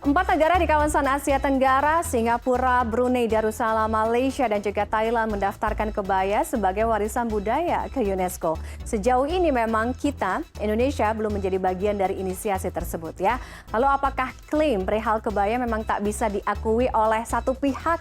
Empat negara di kawasan Asia Tenggara, Singapura, Brunei Darussalam, Malaysia, dan juga Thailand mendaftarkan kebaya sebagai warisan budaya ke UNESCO. Sejauh ini memang kita, Indonesia, belum menjadi bagian dari inisiasi tersebut ya. Lalu apakah klaim perihal kebaya memang tak bisa diakui oleh satu pihak?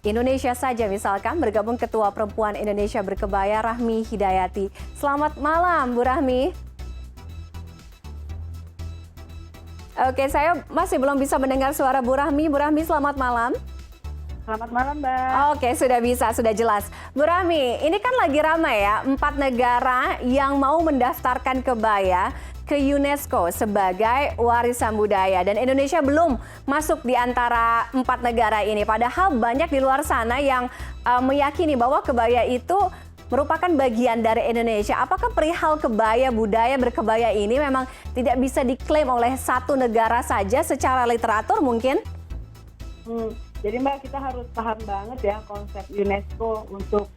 Indonesia saja misalkan, bergabung Ketua Perempuan Indonesia Berkebaya Rahmi Hidayati. Selamat malam Bu Rahmi. Oke, saya masih belum bisa mendengar suara Bu Rahmi. Bu Rahmi, selamat malam. Selamat malam, Mbak. Oke, sudah bisa, sudah jelas. Bu Rahmi, ini kan lagi ramai ya, 4 negara yang mau mendaftarkan kebaya ke UNESCO sebagai warisan budaya. Dan Indonesia belum masuk di antara 4 negara ini. Padahal banyak di luar sana yang meyakini bahwa kebaya itu merupakan bagian dari Indonesia. Apakah perihal kebaya, budaya berkebaya ini memang tidak bisa diklaim oleh satu negara saja secara literatur mungkin? Jadi Mbak, kita harus paham banget ya konsep UNESCO untuk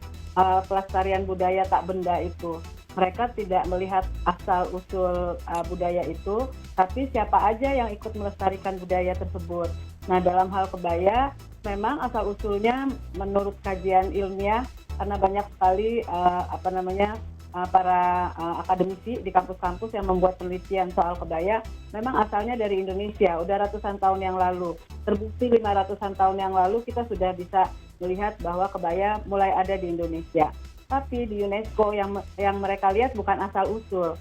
pelestarian budaya tak benda itu. Mereka tidak melihat asal-usul budaya itu, tapi siapa aja yang ikut melestarikan budaya tersebut. Nah, dalam hal kebaya, memang asal-usulnya menurut kajian ilmiah, karena banyak sekali para akademisi di kampus-kampus yang membuat penelitian soal kebaya, memang asalnya dari Indonesia, udah ratusan tahun yang lalu. Terbukti 500-an tahun yang lalu kita sudah bisa melihat bahwa kebaya mulai ada di Indonesia. Tapi di UNESCO yang mereka lihat bukan asal-usul.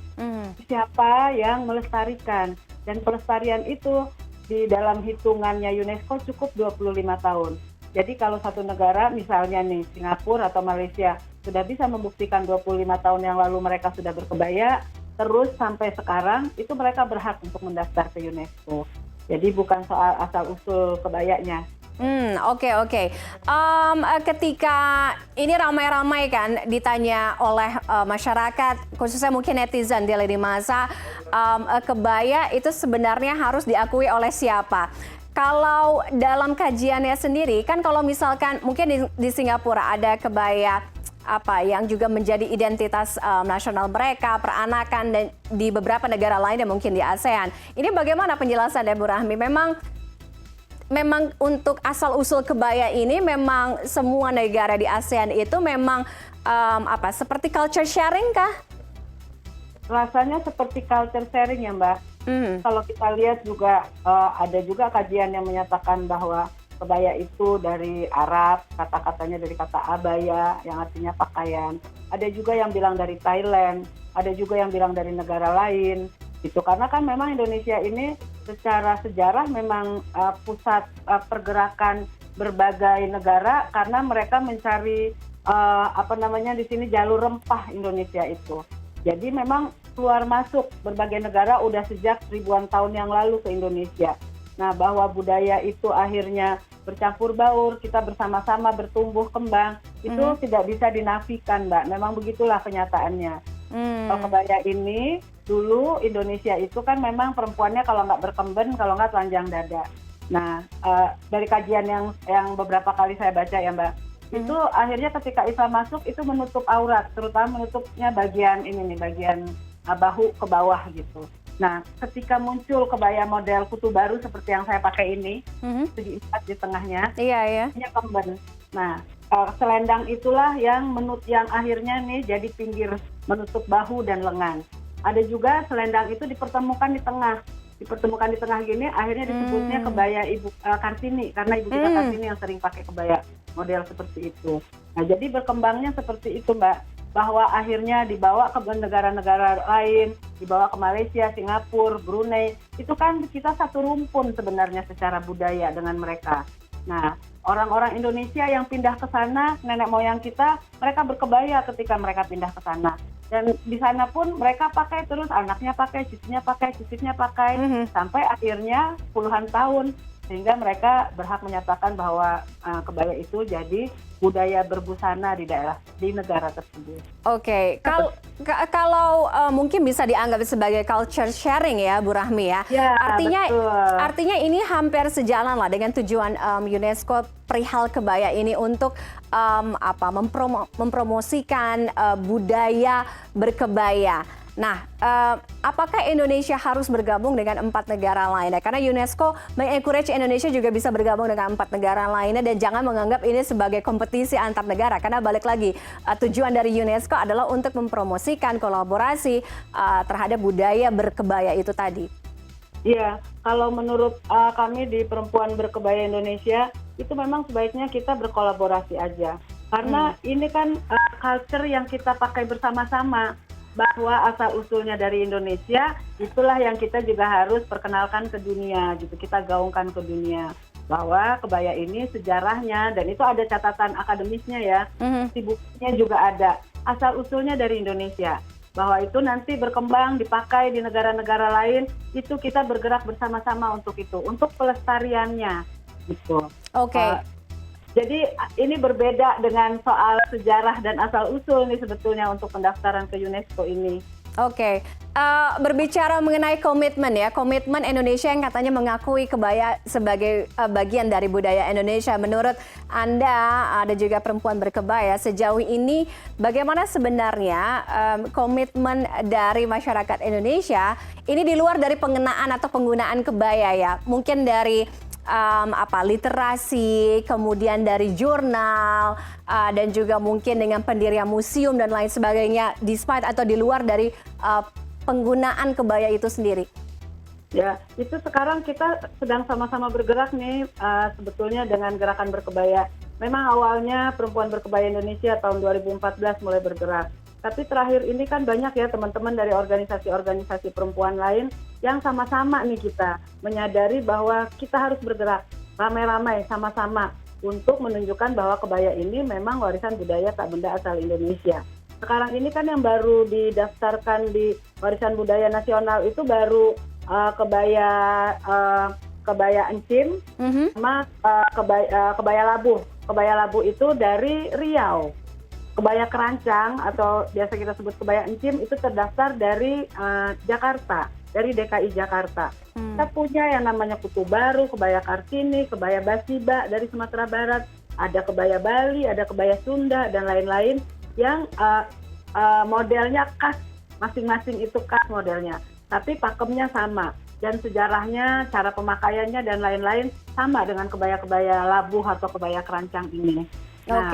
Siapa yang melestarikan, dan pelestarian itu di dalam hitungannya UNESCO cukup 25 tahun. Jadi kalau satu negara, misalnya nih Singapura atau Malaysia, sudah bisa membuktikan 25 tahun yang lalu mereka sudah berkebaya, terus sampai sekarang, itu mereka berhak untuk mendaftar ke UNESCO. Jadi bukan soal asal-usul kebayanya. Oke. Ketika ini ramai-ramai kan ditanya oleh masyarakat, khususnya mungkin netizen di lini masa, kebaya itu sebenarnya harus diakui oleh siapa? Kalau dalam kajiannya sendiri, kan kalau misalkan mungkin di Singapura ada kebaya yang juga menjadi identitas nasional mereka, peranakan, dan di beberapa negara lain dan mungkin di ASEAN. Ini bagaimana penjelasannya Bu Rahmi? Memang untuk asal-usul kebaya ini memang semua negara di ASEAN itu memang seperti culture sharing kah? Rasanya seperti culture sharing ya Mbak. Kalau kita lihat juga ada juga kajian yang menyatakan bahwa kebaya itu dari Arab, kata-katanya dari kata abaya yang artinya pakaian. Ada juga yang bilang dari Thailand, ada juga yang bilang dari negara lain. Gitu. Karena kan memang Indonesia ini secara sejarah memang pusat pergerakan berbagai negara karena mereka mencari di sini jalur rempah Indonesia itu. Jadi memang keluar masuk berbagai negara udah sejak ribuan tahun yang lalu ke Indonesia. Nah, bahwa budaya itu akhirnya bercampur baur, kita bersama-sama bertumbuh kembang, itu tidak bisa dinafikan, Mbak. Memang begitulah kenyataannya. Kalau kebaya ini, dulu Indonesia itu kan memang perempuannya kalau nggak berkemben, kalau nggak telanjang dada. Nah, dari kajian yang beberapa kali saya baca ya, Mbak, itu akhirnya ketika Islam masuk itu menutup aurat, terutama menutupnya bagian bahu ke bawah gitu. Nah, ketika muncul kebaya model kutu baru seperti yang saya pakai ini, segi 4 di tengahnya, ini kemben. Nah, selendang itulah yang akhirnya nih jadi pinggir menutup bahu dan lengan. Ada juga selendang itu dipertemukan di tengah gini, akhirnya disebutnya kebaya Ibu Kartini, karena Ibu kita Kartini yang sering pakai kebaya model seperti itu. Nah, jadi berkembangnya seperti itu, Mbak. Bahwa akhirnya dibawa ke negara-negara lain, dibawa ke Malaysia, Singapura, Brunei, itu kan kita satu rumpun sebenarnya secara budaya dengan mereka. Nah, orang-orang Indonesia yang pindah ke sana, nenek moyang kita, mereka berkebaya ketika mereka pindah ke sana. Dan di sana pun mereka pakai terus, anaknya pakai, cucunya pakai, sampai akhirnya puluhan tahun. Sehingga mereka berhak menyatakan bahwa kebaya itu jadi budaya berbusana di negara tersebut. Oke, kalau mungkin bisa dianggap sebagai culture sharing ya, Bu Rahmi ya. Artinya ini hampir sejalan lah dengan tujuan UNESCO perihal kebaya ini untuk mempromosikan budaya berkebaya. Nah, apakah Indonesia harus bergabung dengan 4 negara lainnya? Karena UNESCO mengencourage Indonesia juga bisa bergabung dengan 4 negara lainnya dan jangan menganggap ini sebagai kompetisi antar negara. Karena balik lagi, tujuan dari UNESCO adalah untuk mempromosikan kolaborasi terhadap budaya berkebaya itu tadi. Iya, kalau menurut kami di Perempuan Berkebaya Indonesia, itu memang sebaiknya kita berkolaborasi aja. Karena ini kan culture yang kita pakai bersama-sama. Bahwa asal-usulnya dari Indonesia, itulah yang kita juga harus perkenalkan ke dunia, gitu. Kita gaungkan ke dunia. Bahwa kebaya ini sejarahnya, dan itu ada catatan akademisnya ya, di bukunya juga ada. Asal-usulnya dari Indonesia. Bahwa itu nanti berkembang, dipakai di negara-negara lain, itu kita bergerak bersama-sama untuk itu, untuk pelestariannya. Gitu. Oke. Jadi ini berbeda dengan soal sejarah dan asal-usul nih sebetulnya untuk pendaftaran ke UNESCO ini. Oke. Berbicara mengenai komitmen ya, komitmen Indonesia yang katanya mengakui kebaya sebagai bagian dari budaya Indonesia. Menurut Anda, ada juga Perempuan Berkebaya, sejauh ini bagaimana sebenarnya komitmen dari masyarakat Indonesia ini di luar dari pengenaan atau penggunaan kebaya ya? Mungkin dari literasi, kemudian dari jurnal, dan juga mungkin dengan pendirian museum dan lain sebagainya, despite atau di luar dari penggunaan kebaya itu sendiri. Ya, itu sekarang kita sedang sama-sama bergerak nih sebetulnya dengan gerakan berkebaya. Memang awalnya Perempuan Berkebaya Indonesia tahun 2014 mulai bergerak. Tapi terakhir ini kan banyak ya teman-teman dari organisasi-organisasi perempuan lain yang sama-sama nih kita menyadari bahwa kita harus bergerak ramai-ramai sama-sama untuk menunjukkan bahwa kebaya ini memang warisan budaya tak benda asal Indonesia. Sekarang ini kan yang baru didaftarkan di warisan budaya nasional itu baru kebaya encim sama kebaya labuh. Kebaya labuh itu dari Riau. Kebaya kerancang atau biasa kita sebut kebaya encim itu terdaftar dari Jakarta, dari DKI Jakarta. Kita punya yang namanya Kutu Baru, kebaya Kartini, kebaya Basiba dari Sumatera Barat, ada kebaya Bali, ada kebaya Sunda dan lain-lain yang modelnya khas, masing-masing itu khas modelnya. Tapi pakemnya sama dan sejarahnya, cara pemakaiannya dan lain-lain sama dengan kebaya-kebaya labuh atau kebaya kerancang ini. Nah,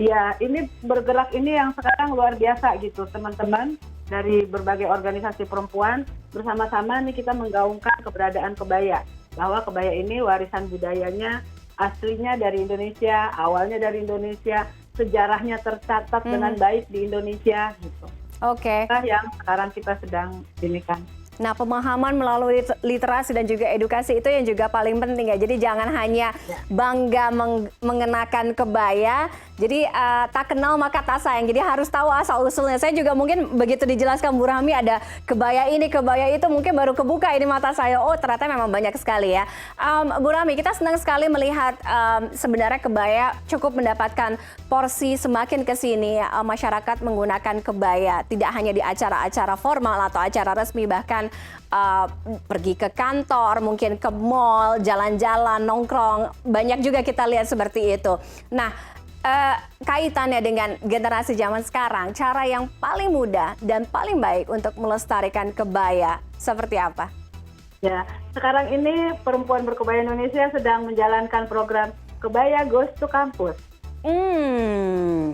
ya, ini bergerak ini yang sekarang luar biasa gitu, teman-teman dari berbagai organisasi perempuan bersama-sama nih kita menggaungkan keberadaan kebaya. Bahwa kebaya ini warisan budayanya aslinya dari Indonesia, awalnya dari Indonesia, sejarahnya tercatat dengan baik di Indonesia gitu. Oke. Nah, yang sekarang kita sedang inikan. Nah, pemahaman melalui literasi dan juga edukasi itu yang juga paling penting ya. Jadi jangan hanya bangga mengenakan kebaya, jadi tak kenal maka tak sayang. Jadi harus tahu asal-usulnya. Saya juga mungkin begitu dijelaskan Bu Rahmi ada kebaya ini, kebaya itu, mungkin baru kebuka ini mata saya. Oh, ternyata memang banyak sekali ya. Bu Rahmi, kita senang sekali melihat sebenarnya kebaya cukup mendapatkan porsi semakin ke sini masyarakat menggunakan kebaya. Tidak hanya di acara-acara formal atau acara resmi, bahkan pergi ke kantor, mungkin ke mall, jalan-jalan, nongkrong, banyak juga kita lihat seperti itu. Nah, kaitannya dengan generasi zaman sekarang, cara yang paling mudah dan paling baik untuk melestarikan kebaya seperti apa? Ya, sekarang ini Perempuan Berkebaya Indonesia sedang menjalankan program Kebaya Goes to Campus.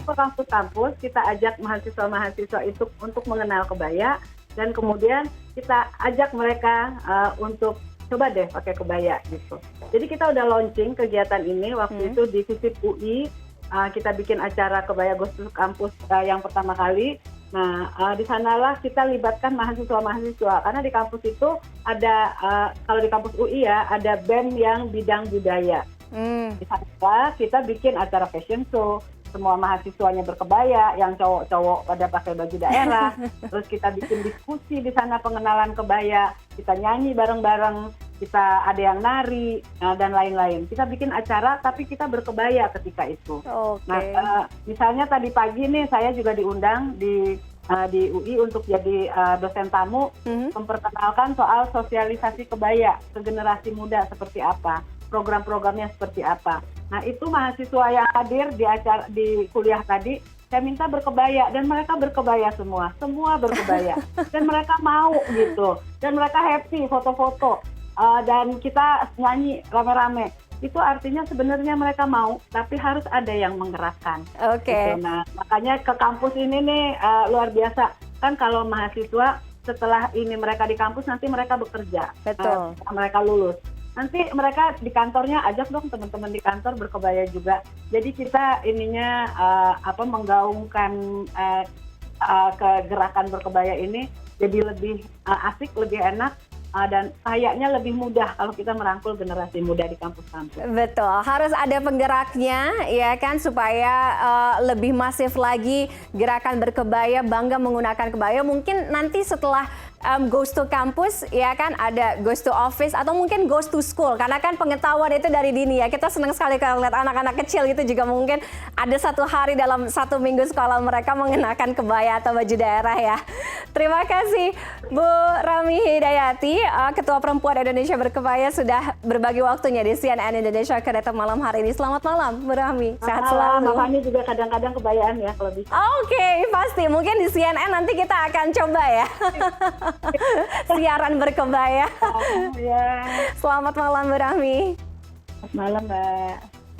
Ke kampus-kampus kita ajak mahasiswa-mahasiswa itu untuk mengenal kebaya. Dan kemudian kita ajak mereka untuk coba deh pakai kebaya gitu. Jadi kita udah launching kegiatan ini waktu itu di FISIP UI. Kita bikin acara Kebaya Goes to Campus yang pertama kali. Nah, di sanalah kita libatkan mahasiswa-mahasiswa. Karena di kampus itu ada, kalau di kampus UI ya, ada BEM yang bidang budaya. Di sana kita bikin acara fashion show. Semua mahasiswanya berkebaya, yang cowok-cowok pada pakai baju daerah. Terus kita bikin diskusi di sana pengenalan kebaya, kita nyanyi bareng-bareng, kita ada yang nari dan lain-lain. Kita bikin acara tapi kita berkebaya ketika itu. Nah, misalnya tadi pagi nih saya juga diundang di UI untuk jadi dosen tamu memperkenalkan soal sosialisasi kebaya ke generasi muda seperti apa, program-programnya seperti apa. Nah, itu mahasiswa yang hadir di kuliah tadi saya minta berkebaya, dan mereka berkebaya semua berkebaya, dan mereka mau gitu, dan mereka happy foto-foto, dan kita nyanyi rame-rame. Itu artinya sebenarnya mereka mau, tapi harus ada yang menggerakkan. Oke. Gitu. Nah, makanya ke kampus ini nih luar biasa. Kan kalau mahasiswa setelah ini mereka di kampus, nanti mereka bekerja. Betul. Mereka lulus. Nanti mereka di kantornya, ajak dong teman-teman di kantor berkebaya juga. Jadi kita ininya menggaungkan kegerakan berkebaya ini jadi lebih asik, lebih enak. Dan kayaknya lebih mudah kalau kita merangkul generasi muda di kampus-kampus. Betul, harus ada penggeraknya ya kan, supaya lebih masif lagi gerakan berkebaya, bangga menggunakan kebaya. Mungkin nanti setelah goes to campus ya kan, ada goes to office atau mungkin goes to school, karena kan pengetahuan itu dari dini ya. Kita senang sekali kalau lihat anak-anak kecil itu juga mungkin ada satu hari dalam 1 minggu sekolah mereka mengenakan kebaya atau baju daerah ya. Terima kasih Bu Rami Hidayati, Ketua Perempuan Indonesia Berkebaya, sudah berbagi waktunya di CNN Indonesia Connected malam hari ini. Selamat malam Bu Rami, sehat selalu. Mbak Fani juga kadang-kadang kebayaan ya kalau bisa. Oke, pasti. Mungkin di CNN nanti kita akan coba ya. Siaran berkebaya. Ya. Selamat malam Bu Rami. Selamat malam Mbak.